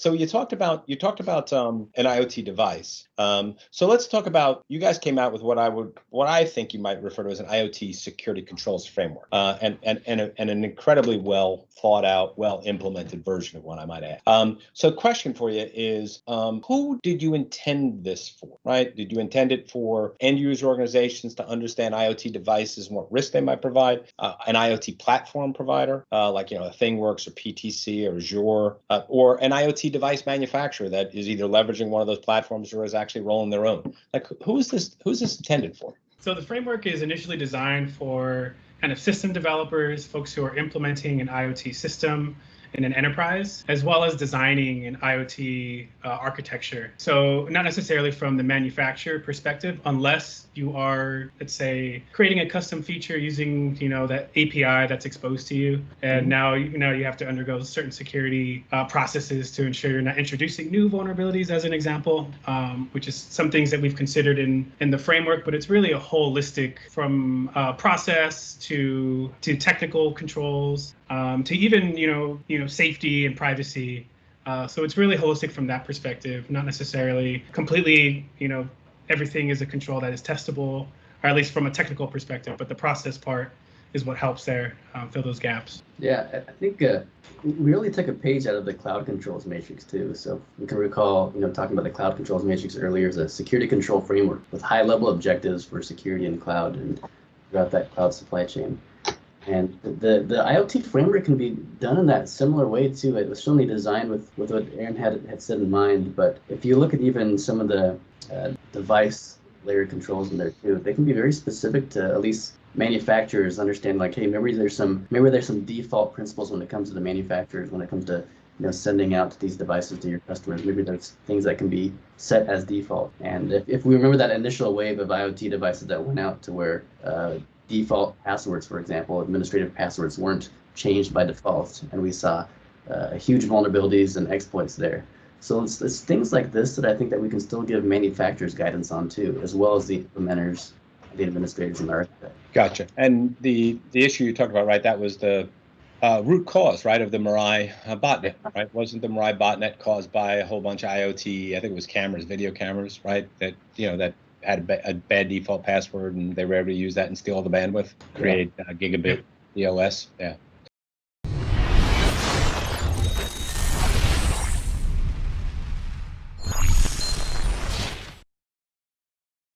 So you talked about an IoT device. So let's talk about, you guys came out with what I think you might refer to as an IoT security controls framework, and an incredibly well thought out, well implemented version of one, I might add. So question for you is, who did you intend this for, right? Did you intend it for end user organizations to understand IoT devices and what risk they might provide? An IoT platform provider, like a ThingWorks or PTC or Azure, or an IoT device manufacturer that is either leveraging one of those platforms or is actually rolling their own? Like, who's this intended for? So the framework is initially designed for kind of system developers, folks who are implementing an IoT system in an enterprise, as well as designing an IoT architecture. So not necessarily from the manufacturer perspective, unless you are, let's say, creating a custom feature using, that API that's exposed to you, and now you have to undergo certain security processes to ensure you're not introducing new vulnerabilities, as an example, which is some things that we've considered in the framework. But it's really a holistic, from process to technical controls, to even safety and privacy. So it's really holistic from that perspective, not necessarily completely, everything is a control that is testable, or at least from a technical perspective, but the process part is what helps there fill those gaps. Yeah, I think we really took a page out of the cloud controls matrix too. So you can recall, talking about the cloud controls matrix earlier as a security control framework with high level objectives for security in cloud and throughout that cloud supply chain. And the IoT framework can be done in that similar way too. It was certainly designed with what Aaron had said in mind. But if you look at even some of the device layer controls in there too, they can be very specific to at least manufacturers understand, like, hey, maybe there's some default principles when it comes to the manufacturers, when it comes to sending out these devices to your customers. Maybe there's things that can be set as default. And if we remember that initial wave of IoT devices that went out to where default passwords, for example, administrative passwords weren't changed by default, and we saw huge vulnerabilities and exploits there. So it's things like this that I think that we can still give manufacturers guidance on too, as well as the implementers, the administrators, and the architects. Gotcha. And the issue you talked about, right? That was the root cause, right, of the Mirai botnet, right? Wasn't the Mirai botnet caused by a whole bunch of IoT? I think it was cameras, video cameras, right? That that had a bad default password, and they were able to use that and steal all the bandwidth, create gigabit DOS. Yeah.